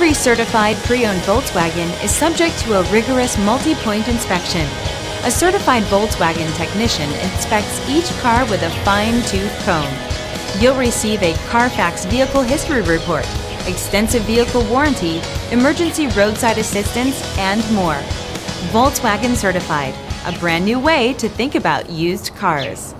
Every certified pre-owned Volkswagen is subject to a rigorous multi-point inspection. A certified Volkswagen technician inspects each car with a fine-tooth comb. You'll receive a CARFAX vehicle history report, extensive vehicle warranty, emergency roadside assistance, and more. Volkswagen Certified, a brand new way to think about used cars.